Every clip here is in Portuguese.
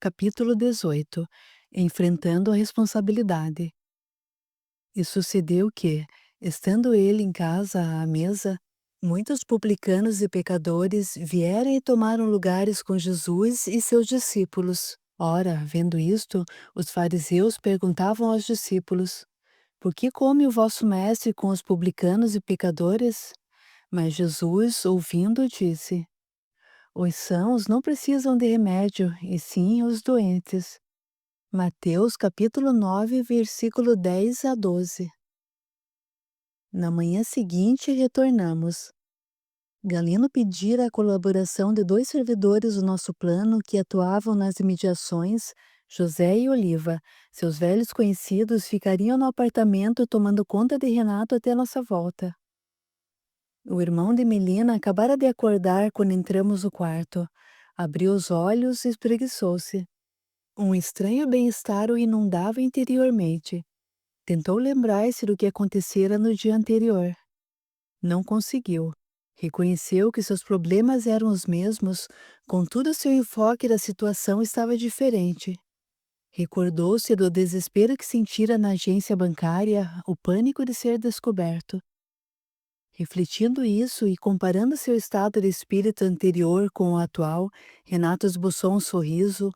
Capítulo 18. Enfrentando a responsabilidade. E sucedeu que, estando ele em casa à mesa, muitos publicanos e pecadores vieram e tomaram lugares com Jesus e seus discípulos. Ora, vendo isto, os fariseus perguntavam aos discípulos: Por que come o vosso mestre com os publicanos e pecadores? Mas Jesus, ouvindo, disse: Os sãos não precisam de remédio, e sim os doentes. Mateus capítulo 9, versículo 10 a 12. Na manhã seguinte retornamos. Galeno pedira a colaboração de 2 servidores do nosso plano que atuavam nas imediações, José e Oliva. Seus velhos conhecidos ficariam no apartamento tomando conta de Renato até nossa volta. O irmão de Melina acabara de acordar quando entramos no quarto. Abriu os olhos e espreguiçou-se. Um estranho bem-estar o inundava interiormente. Tentou lembrar-se do que acontecera no dia anterior. Não conseguiu. Reconheceu que seus problemas eram os mesmos, contudo seu enfoque da situação estava diferente. Recordou-se do desespero que sentira na agência bancária, o pânico de ser descoberto. Refletindo isso e comparando seu estado de espírito anterior com o atual, Renato esboçou um sorriso,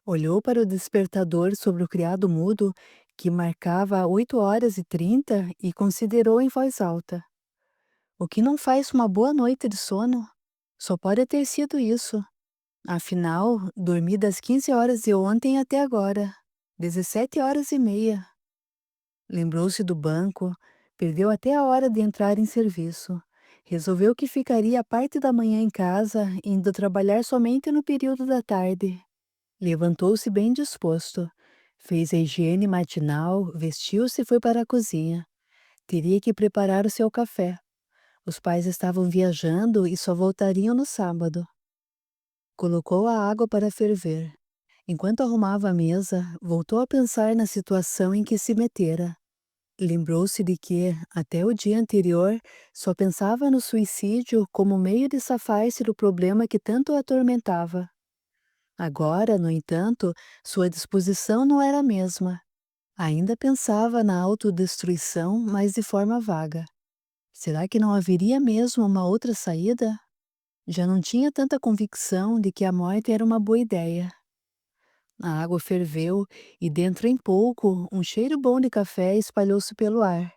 olhou para o despertador sobre o criado mudo, que marcava 8h30, e considerou em voz alta. O que não faz uma boa noite de sono? Só pode ter sido isso. Afinal, dormi das 15 horas de ontem até agora, 17h30. Lembrou-se do banco, perdeu até a hora de entrar em serviço. Resolveu que ficaria a parte da manhã em casa, indo trabalhar somente no período da tarde. Levantou-se bem disposto. Fez a higiene matinal, vestiu-se e foi para a cozinha. Teria que preparar o seu café. Os pais estavam viajando e só voltariam no sábado. Colocou a água para ferver. Enquanto arrumava a mesa, voltou a pensar na situação em que se metera. Lembrou-se de que, até o dia anterior, só pensava no suicídio como meio de safar-se do problema que tanto o atormentava. Agora, no entanto, sua disposição não era a mesma. Ainda pensava na autodestruição, mas de forma vaga. Será que não haveria mesmo uma outra saída? Já não tinha tanta convicção de que a morte era uma boa ideia. A água ferveu e, dentro em pouco, um cheiro bom de café espalhou-se pelo ar.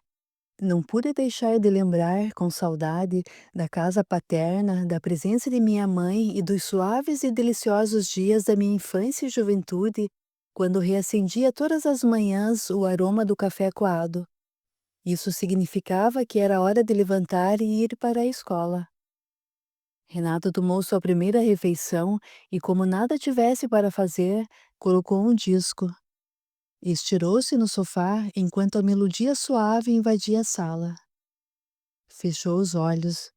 Não pude deixar de lembrar, com saudade, da casa paterna, da presença de minha mãe e dos suaves e deliciosos dias da minha infância e juventude, quando reacendia todas as manhãs o aroma do café coado. Isso significava que era hora de levantar e ir para a escola. Renato tomou sua primeira refeição e, como nada tivesse para fazer, colocou um disco. Estirou-se no sofá enquanto a melodia suave invadia a sala. Fechou os olhos.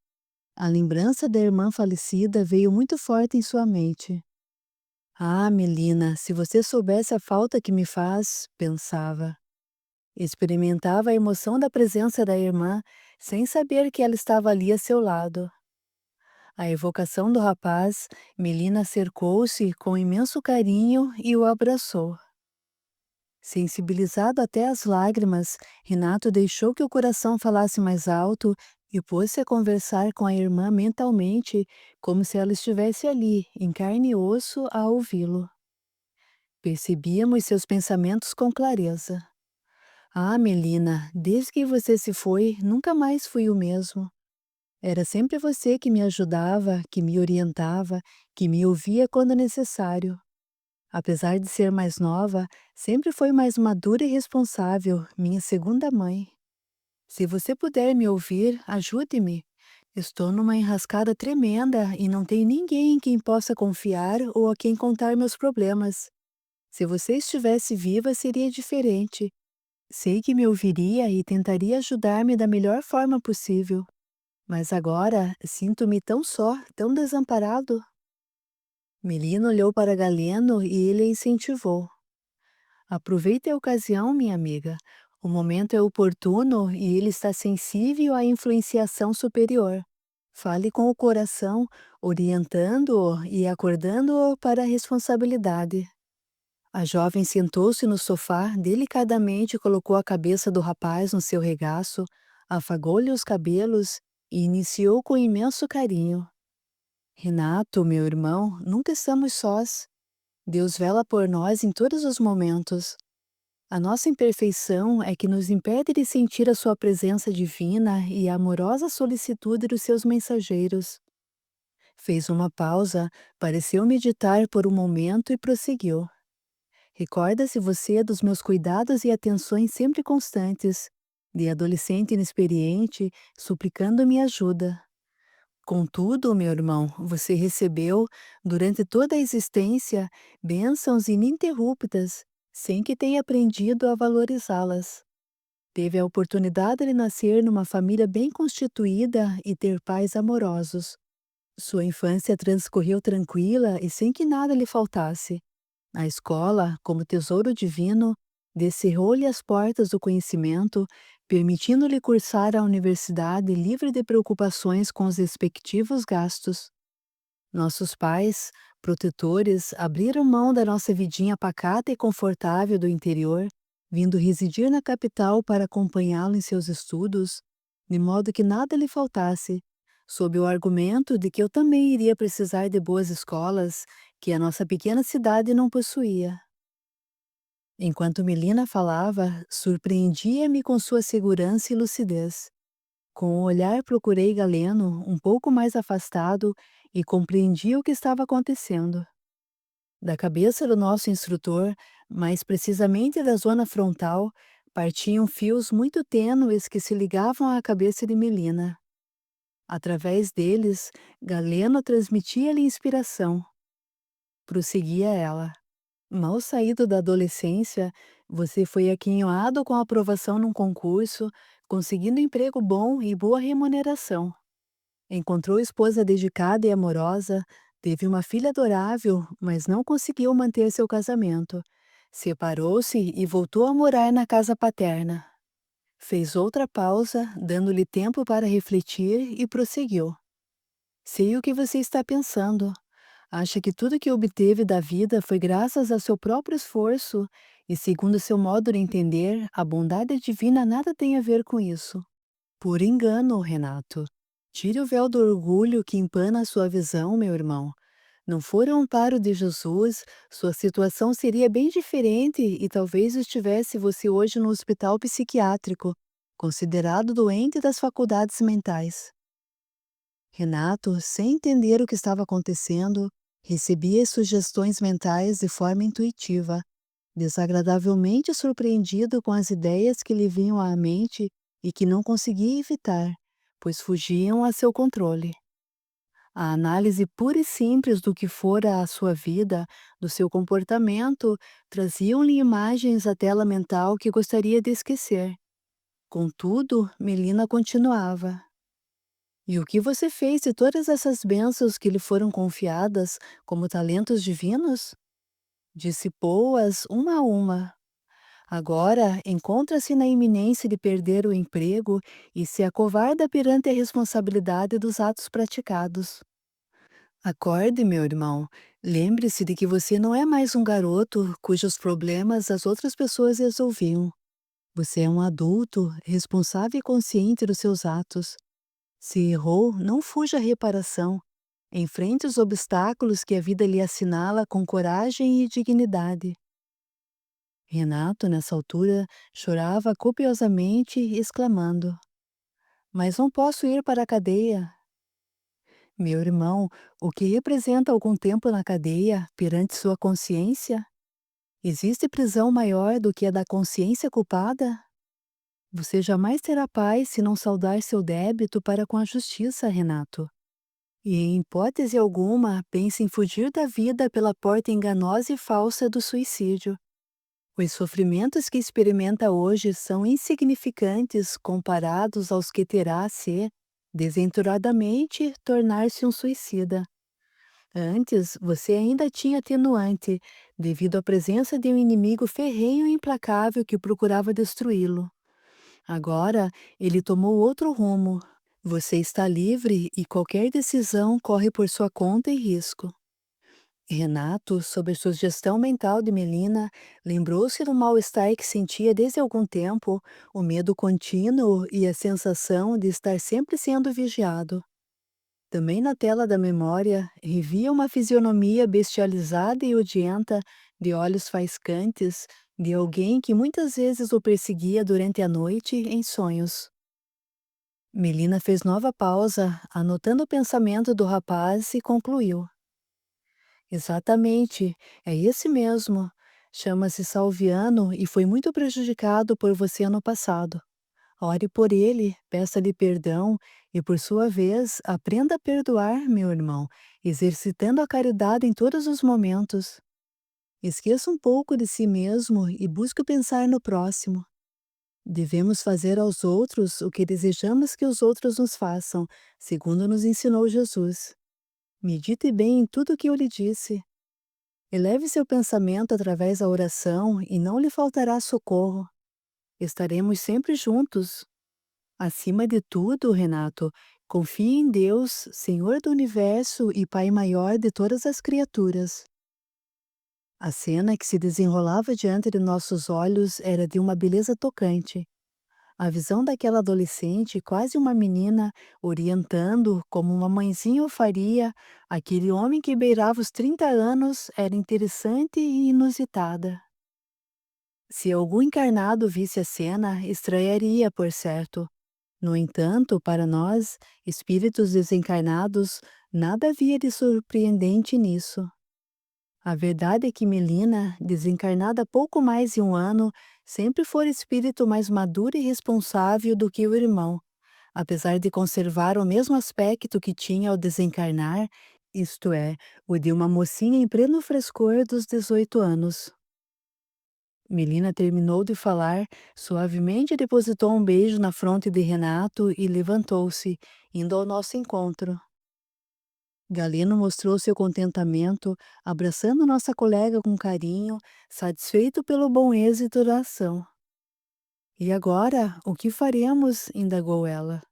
A lembrança da irmã falecida veio muito forte em sua mente. Ah, Melina, se você soubesse a falta que me faz, pensava. Experimentava a emoção da presença da irmã, sem saber que ela estava ali a seu lado. A evocação do rapaz, Melina cercou-se com imenso carinho e o abraçou. Sensibilizado até às lágrimas, Renato deixou que o coração falasse mais alto e pôs-se a conversar com a irmã mentalmente, como se ela estivesse ali, em carne e osso, a ouvi-lo. Percebíamos seus pensamentos com clareza. Ah, Melina, desde que você se foi, nunca mais fui o mesmo. Era sempre você que me ajudava, que me orientava, que me ouvia quando necessário. Apesar de ser mais nova, sempre foi mais madura e responsável, minha segunda mãe. Se você puder me ouvir, ajude-me. Estou numa enrascada tremenda e não tenho ninguém em quem possa confiar ou a quem contar meus problemas. Se você estivesse viva, seria diferente. Sei que me ouviria e tentaria ajudar-me da melhor forma possível. Mas agora sinto-me tão só, tão desamparado. Melina olhou para Galeno e ele a incentivou. Aproveite a ocasião, minha amiga. O momento é oportuno e ele está sensível à influenciação superior. Fale com o coração, orientando-o e acordando-o para a responsabilidade. A jovem sentou-se no sofá, delicadamente colocou a cabeça do rapaz no seu regaço, afagou-lhe os cabelos e iniciou com imenso carinho. Renato, meu irmão, nunca estamos sós. Deus vela por nós em todos os momentos. A nossa imperfeição é que nos impede de sentir a sua presença divina e a amorosa solicitude dos seus mensageiros. Fez uma pausa, pareceu meditar por um momento e prosseguiu. Recorda-se você dos meus cuidados e atenções sempre constantes, de adolescente inexperiente, suplicando minha ajuda. Contudo, meu irmão, você recebeu, durante toda a existência, bênçãos ininterruptas, sem que tenha aprendido a valorizá-las. Teve a oportunidade de nascer numa família bem constituída e ter pais amorosos. Sua infância transcorreu tranquila e sem que nada lhe faltasse. A escola, como tesouro divino, descerrou-lhe as portas do conhecimento, permitindo-lhe cursar a universidade livre de preocupações com os respectivos gastos. Nossos pais, protetores, abriram mão da nossa vidinha pacata e confortável do interior, vindo residir na capital para acompanhá-lo em seus estudos, de modo que nada lhe faltasse, sob o argumento de que eu também iria precisar de boas escolas que a nossa pequena cidade não possuía. Enquanto Melina falava, surpreendia-me com sua segurança e lucidez. Com o olhar procurei Galeno, um pouco mais afastado, e compreendi o que estava acontecendo. Da cabeça do nosso instrutor, mais precisamente da zona frontal, partiam fios muito tênues que se ligavam à cabeça de Melina. Através deles, Galeno transmitia-lhe inspiração. Prosseguia ela. Mal saído da adolescência, você foi aquinhoado com aprovação num concurso, conseguindo emprego bom e boa remuneração. Encontrou esposa dedicada e amorosa, teve uma filha adorável, mas não conseguiu manter seu casamento. Separou-se e voltou a morar na casa paterna. Fez outra pausa, dando-lhe tempo para refletir, e prosseguiu. Sei o que você está pensando. Acha que tudo que obteve da vida foi graças ao seu próprio esforço, e segundo seu modo de entender, a bondade divina nada tem a ver com isso. Por engano, Renato. Tire o véu do orgulho que empana a sua visão, meu irmão. Não for o amparo de Jesus, sua situação seria bem diferente e talvez estivesse você hoje no hospital psiquiátrico, considerado doente das faculdades mentais. Renato, sem entender o que estava acontecendo, recebia sugestões mentais de forma intuitiva, desagradavelmente surpreendido com as ideias que lhe vinham à mente e que não conseguia evitar, pois fugiam a seu controle. A análise pura e simples do que fora a sua vida, do seu comportamento, traziam-lhe imagens à tela mental que gostaria de esquecer. Contudo, Melina continuava. E o que você fez de todas essas bênçãos que lhe foram confiadas como talentos divinos? Dissipou-as uma a uma. Agora encontra-se na iminência de perder o emprego e se acovarda perante a responsabilidade dos atos praticados. Acorde, meu irmão. Lembre-se de que você não é mais um garoto cujos problemas as outras pessoas resolviam. Você é um adulto, responsável e consciente dos seus atos. Se errou, não fuja à reparação. Enfrente os obstáculos que a vida lhe assinala com coragem e dignidade. Renato, nessa altura, chorava copiosamente, exclamando: Mas não posso ir para a cadeia. Meu irmão, o que representa algum tempo na cadeia perante sua consciência? Existe prisão maior do que a da consciência culpada? Você jamais terá paz se não saldar seu débito para com a justiça, Renato. E em hipótese alguma, pense em fugir da vida pela porta enganosa e falsa do suicídio. Os sofrimentos que experimenta hoje são insignificantes comparados aos que terá se, desventuradamente, tornar-se um suicida. Antes, você ainda tinha atenuante, devido à presença de um inimigo ferrenho e implacável que procurava destruí-lo. Agora, ele tomou outro rumo. Você está livre e qualquer decisão corre por sua conta e risco. Renato, sob a sugestão mental de Melina, lembrou-se do mal-estar que sentia desde algum tempo, o medo contínuo e a sensação de estar sempre sendo vigiado. Também na tela da memória, revia uma fisionomia bestializada e odienta, de olhos faiscantes, de alguém que muitas vezes o perseguia durante a noite em sonhos. Melina fez nova pausa, anotando o pensamento do rapaz e concluiu. Exatamente, é esse mesmo. Chama-se Salviano e foi muito prejudicado por você no passado. Ore por ele, peça-lhe perdão e, por sua vez, aprenda a perdoar, meu irmão, exercitando a caridade em todos os momentos. Esqueça um pouco de si mesmo e busque pensar no próximo. Devemos fazer aos outros o que desejamos que os outros nos façam, segundo nos ensinou Jesus. Medite bem em tudo o que eu lhe disse. Eleve seu pensamento através da oração e não lhe faltará socorro. Estaremos sempre juntos. Acima de tudo, Renato, confie em Deus, Senhor do Universo e Pai maior de todas as criaturas. A cena que se desenrolava diante de nossos olhos era de uma beleza tocante. A visão daquela adolescente, quase uma menina, orientando, como uma mãezinha o faria, aquele homem que beirava os 30 anos, era interessante e inusitada. Se algum encarnado visse a cena, estranharia, por certo. No entanto, para nós, espíritos desencarnados, nada havia de surpreendente nisso. A verdade é que Melina, desencarnada há pouco mais de um ano, sempre foi espírito mais maduro e responsável do que o irmão, apesar de conservar o mesmo aspecto que tinha ao desencarnar, isto é, o de uma mocinha em pleno frescor dos 18 anos. Melina terminou de falar, suavemente depositou um beijo na fronte de Renato e levantou-se, indo ao nosso encontro. Galeno mostrou seu contentamento, abraçando nossa colega com carinho, satisfeito pelo bom êxito da ação. E agora, o que faremos? Indagou ela.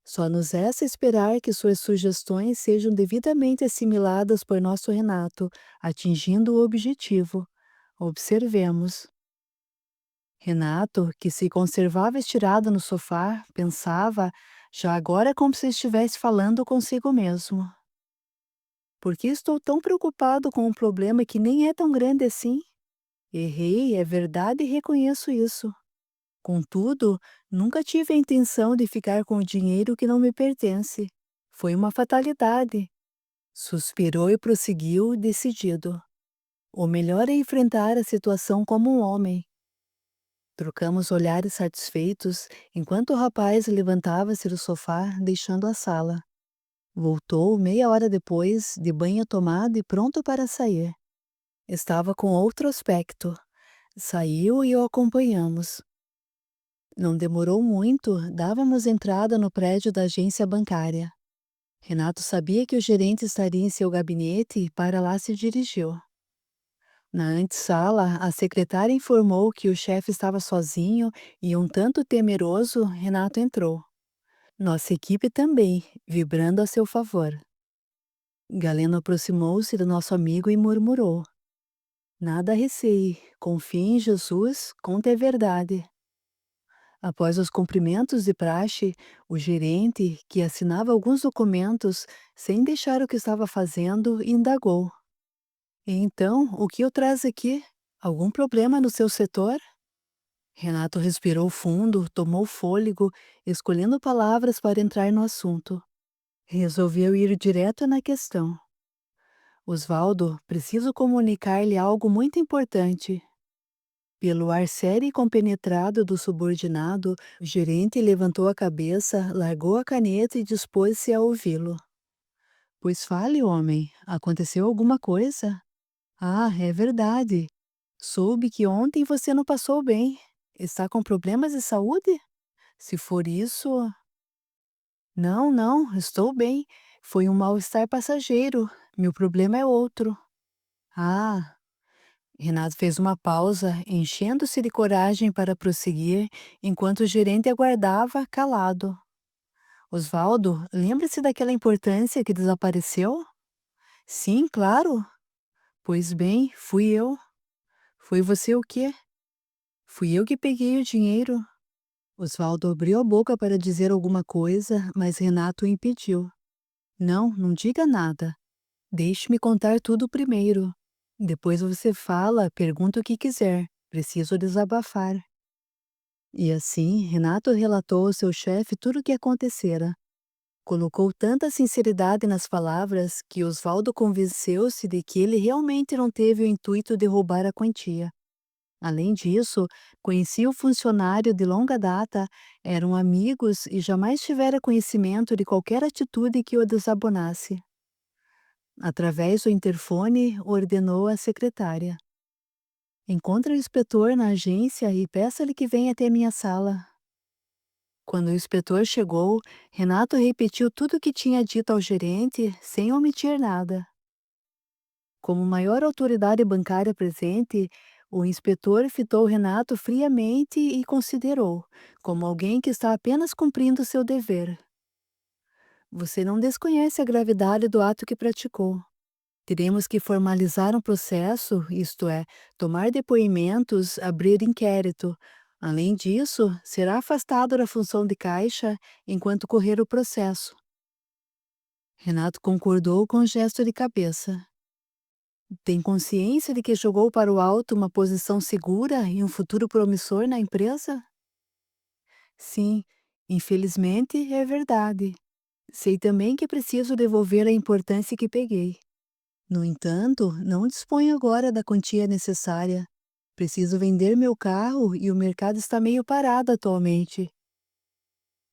Só nos resta esperar que suas sugestões sejam devidamente assimiladas por nosso Renato, atingindo o objetivo. Observemos. Renato, que se conservava estirado no sofá, pensava, já agora como se estivesse falando consigo mesmo. Por que estou tão preocupado com um problema que nem é tão grande assim? Errei, é verdade e reconheço isso. Contudo, nunca tive a intenção de ficar com o dinheiro que não me pertence. Foi uma fatalidade. Suspirou e prosseguiu, decidido. O melhor é enfrentar a situação como um homem. Trocamos olhares satisfeitos enquanto o rapaz levantava-se do sofá, deixando a sala. Voltou meia hora depois, de banho tomado e pronto para sair. Estava com outro aspecto. Saiu e o acompanhamos. Não demorou muito, dávamos entrada no prédio da agência bancária. Renato sabia que o gerente estaria em seu gabinete e para lá se dirigiu. Na antessala, a secretária informou que o chefe estava sozinho e, um tanto temeroso, Renato entrou. Nossa equipe também, vibrando a seu favor. Galeno aproximou-se do nosso amigo e murmurou: Nada receie, confie em Jesus, conte a verdade. Após os cumprimentos de praxe, o gerente, que assinava alguns documentos, sem deixar o que estava fazendo, indagou: Então, o que o traz aqui? Algum problema no seu setor? Renato respirou fundo, tomou fôlego, escolhendo palavras para entrar no assunto. Resolveu ir direto na questão. Osvaldo, preciso comunicar-lhe algo muito importante. Pelo ar sério e compenetrado do subordinado, o gerente levantou a cabeça, largou a caneta e dispôs-se a ouvi-lo. Pois fale, homem, aconteceu alguma coisa? Ah, é verdade. Soube que ontem você não passou bem. Está com problemas de saúde? Se for isso. Não, não, estou bem. Foi um mal-estar passageiro. Meu problema é outro. Ah, Renato fez uma pausa, enchendo-se de coragem para prosseguir, enquanto o gerente aguardava, calado. Osvaldo, lembra-se daquela importância que desapareceu? Sim, claro. Pois bem, fui eu. Foi você o quê? Fui eu que peguei o dinheiro. Osvaldo abriu a boca para dizer alguma coisa, mas Renato o impediu. Não, não diga nada. Deixe-me contar tudo primeiro. Depois você fala, pergunta o que quiser. Preciso desabafar. E assim, Renato relatou ao seu chefe tudo o que acontecera. Colocou tanta sinceridade nas palavras que Osvaldo convenceu-se de que ele realmente não teve o intuito de roubar a quantia. Além disso, conhecia o funcionário de longa data, eram amigos e jamais tivera conhecimento de qualquer atitude que o desabonasse. Através do interfone, ordenou à secretária: encontre o inspetor na agência e peça-lhe que venha até minha sala. Quando o inspetor chegou, Renato repetiu tudo o que tinha dito ao gerente, sem omitir nada. Como maior autoridade bancária presente, o inspetor fitou Renato friamente e considerou, como alguém que está apenas cumprindo seu dever. Você não desconhece a gravidade do ato que praticou. Teremos que formalizar um processo, isto é, tomar depoimentos, abrir inquérito. Além disso, será afastado da função de caixa enquanto correr o processo. Renato concordou com um gesto de cabeça. Tem consciência de que jogou para o alto uma posição segura e um futuro promissor na empresa? Sim, infelizmente é verdade. Sei também que preciso devolver a importância que peguei. No entanto, não disponho agora da quantia necessária. Preciso vender meu carro e o mercado está meio parado atualmente.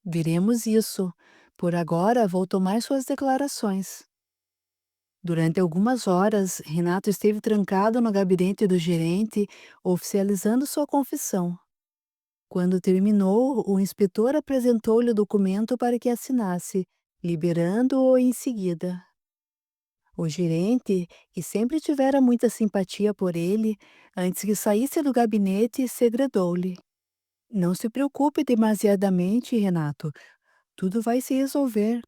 Veremos isso. Por agora, vou tomar suas declarações. Durante algumas horas, Renato esteve trancado no gabinete do gerente, oficializando sua confissão. Quando terminou, o inspetor apresentou-lhe o documento para que assinasse, liberando-o em seguida. O gerente, que sempre tivera muita simpatia por ele, antes que saísse do gabinete, segredou-lhe: não se preocupe demasiadamente, Renato. Tudo vai se resolver.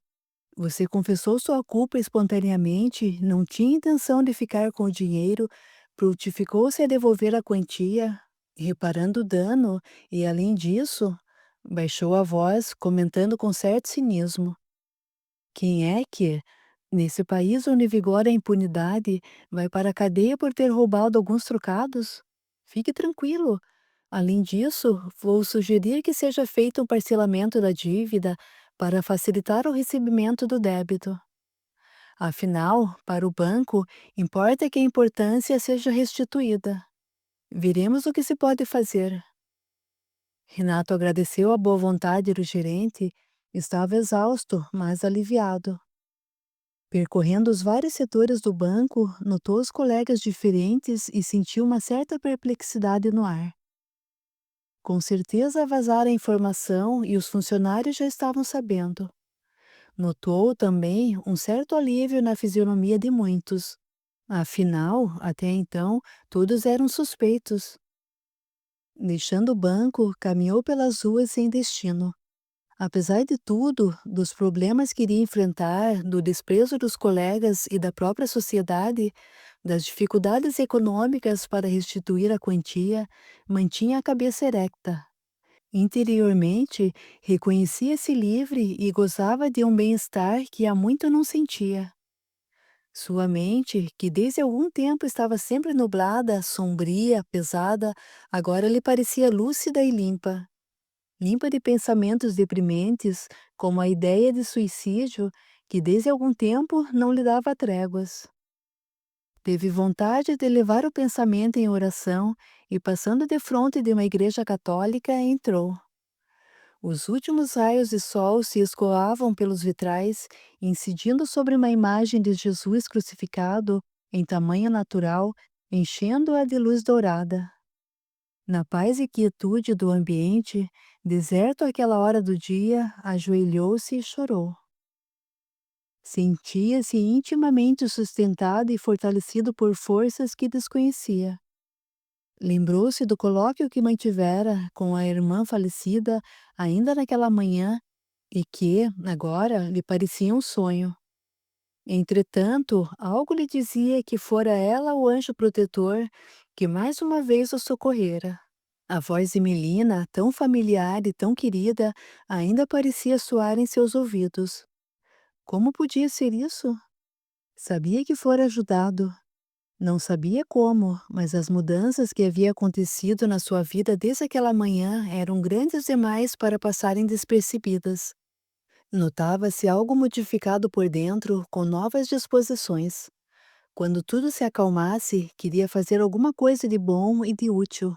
Você confessou sua culpa espontaneamente, não tinha intenção de ficar com o dinheiro, prontificou-se a devolver a quantia, reparando o dano, e além disso, baixou a voz, comentando com certo cinismo: quem é que, nesse país onde vigora a impunidade, vai para a cadeia por ter roubado alguns trocados? Fique tranquilo. Além disso, vou sugerir que seja feito um parcelamento da dívida para facilitar o recebimento do débito. Afinal, para o banco, importa que a importância seja restituída. Veremos o que se pode fazer. Renato agradeceu a boa vontade do gerente, estava exausto, mas aliviado. Percorrendo os vários setores do banco, notou os colegas diferentes e sentiu uma certa perplexidade no ar. Com certeza vazara a informação e os funcionários já estavam sabendo. Notou também um certo alívio na fisionomia de muitos. Afinal, até então, todos eram suspeitos. Deixando o banco, caminhou pelas ruas sem destino. Apesar de tudo, dos problemas que iria enfrentar, do desprezo dos colegas e da própria sociedade, das dificuldades econômicas para restituir a quantia, mantinha a cabeça erecta. Interiormente, reconhecia-se livre e gozava de um bem-estar que há muito não sentia. Sua mente, que desde algum tempo estava sempre nublada, sombria, pesada, agora lhe parecia lúcida e limpa. Limpa de pensamentos deprimentes, como a ideia de suicídio, que desde algum tempo não lhe dava tréguas. Teve vontade de levar o pensamento em oração e, passando defronte de uma igreja católica, entrou. Os últimos raios de sol se escoavam pelos vitrais, incidindo sobre uma imagem de Jesus crucificado, em tamanho natural, enchendo-a de luz dourada. Na paz e quietude do ambiente, deserto àquela hora do dia, ajoelhou-se e chorou. Sentia-se intimamente sustentado e fortalecido por forças que desconhecia. Lembrou-se do colóquio que mantivera com a irmã falecida ainda naquela manhã e que, agora, lhe parecia um sonho. Entretanto, algo lhe dizia que fora ela o anjo protetor que mais uma vez o socorrera. A voz de Melina, tão familiar e tão querida, ainda parecia soar em seus ouvidos. Como podia ser isso? Sabia que fora ajudado. Não sabia como, mas as mudanças que havia acontecido na sua vida desde aquela manhã eram grandes demais para passarem despercebidas. Notava-se algo modificado por dentro, com novas disposições. Quando tudo se acalmasse, queria fazer alguma coisa de bom e de útil.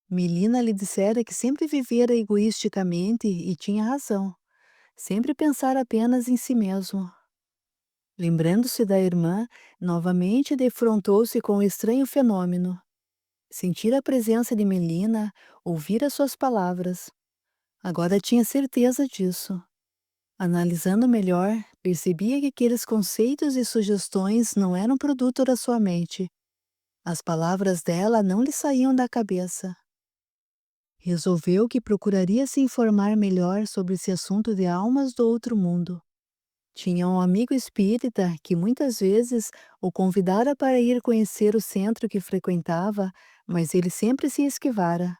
Melina lhe dissera que sempre vivera egoisticamente e tinha razão. Sempre pensara apenas em si mesmo. Lembrando-se da irmã, novamente defrontou-se com o estranho fenômeno. Sentira a presença de Melina, ouvira suas palavras. Agora tinha certeza disso. Analisando melhor, percebia que aqueles conceitos e sugestões não eram produto da sua mente. As palavras dela não lhe saíam da cabeça. Resolveu que procuraria se informar melhor sobre esse assunto de almas do outro mundo. Tinha um amigo espírita que muitas vezes o convidara para ir conhecer o centro que frequentava, mas ele sempre se esquivara.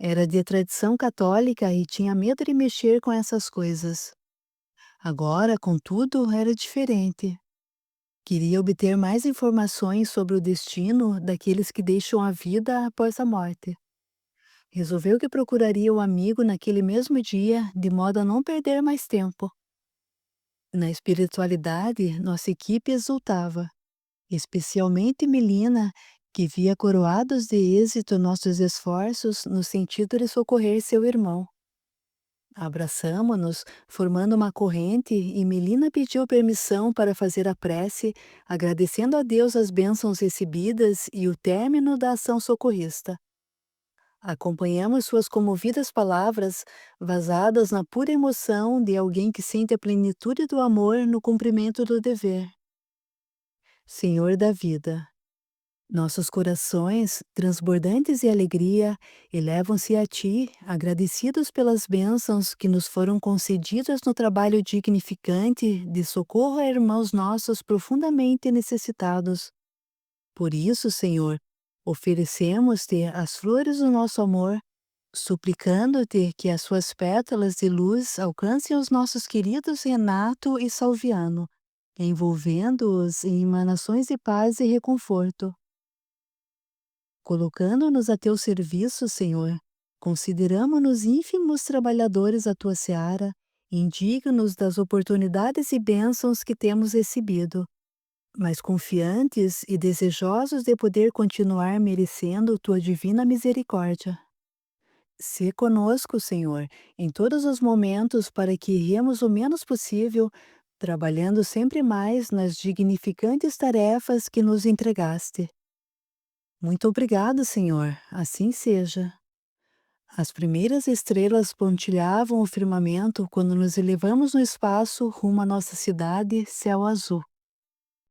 Era de tradição católica e tinha medo de mexer com essas coisas. Agora, contudo, era diferente. Queria obter mais informações sobre o destino daqueles que deixam a vida após a morte. Resolveu que procuraria o amigo naquele mesmo dia, de modo a não perder mais tempo. Na espiritualidade, nossa equipe exultava, especialmente Melina, que via coroados de êxito nossos esforços no sentido de socorrer seu irmão. Abraçamo-nos, formando uma corrente, e Melina pediu permissão para fazer a prece, agradecendo a Deus as bênçãos recebidas e o término da ação socorrista. Acompanhamos suas comovidas palavras, vazadas na pura emoção de alguém que sente a plenitude do amor no cumprimento do dever. Senhor da vida, nossos corações, transbordantes de alegria, elevam-se a Ti, agradecidos pelas bênçãos que nos foram concedidas no trabalho dignificante de socorro a irmãos nossos profundamente necessitados. Por isso, Senhor, oferecemos-te as flores do nosso amor, suplicando-te que as suas pétalas de luz alcancem os nossos queridos Renato e Salviano, envolvendo-os em emanações de paz e reconforto. Colocando-nos a teu serviço, Senhor, consideramo-nos ínfimos trabalhadores da tua seara, indignos das oportunidades e bênçãos que temos recebido, mas confiantes e desejosos de poder continuar merecendo tua divina misericórdia. Sê conosco, Senhor, em todos os momentos para que iremos o menos possível, trabalhando sempre mais nas dignificantes tarefas que nos entregaste. Muito obrigado, Senhor, assim seja. As primeiras estrelas pontilhavam o firmamento quando nos elevamos no espaço rumo à nossa cidade, céu azul.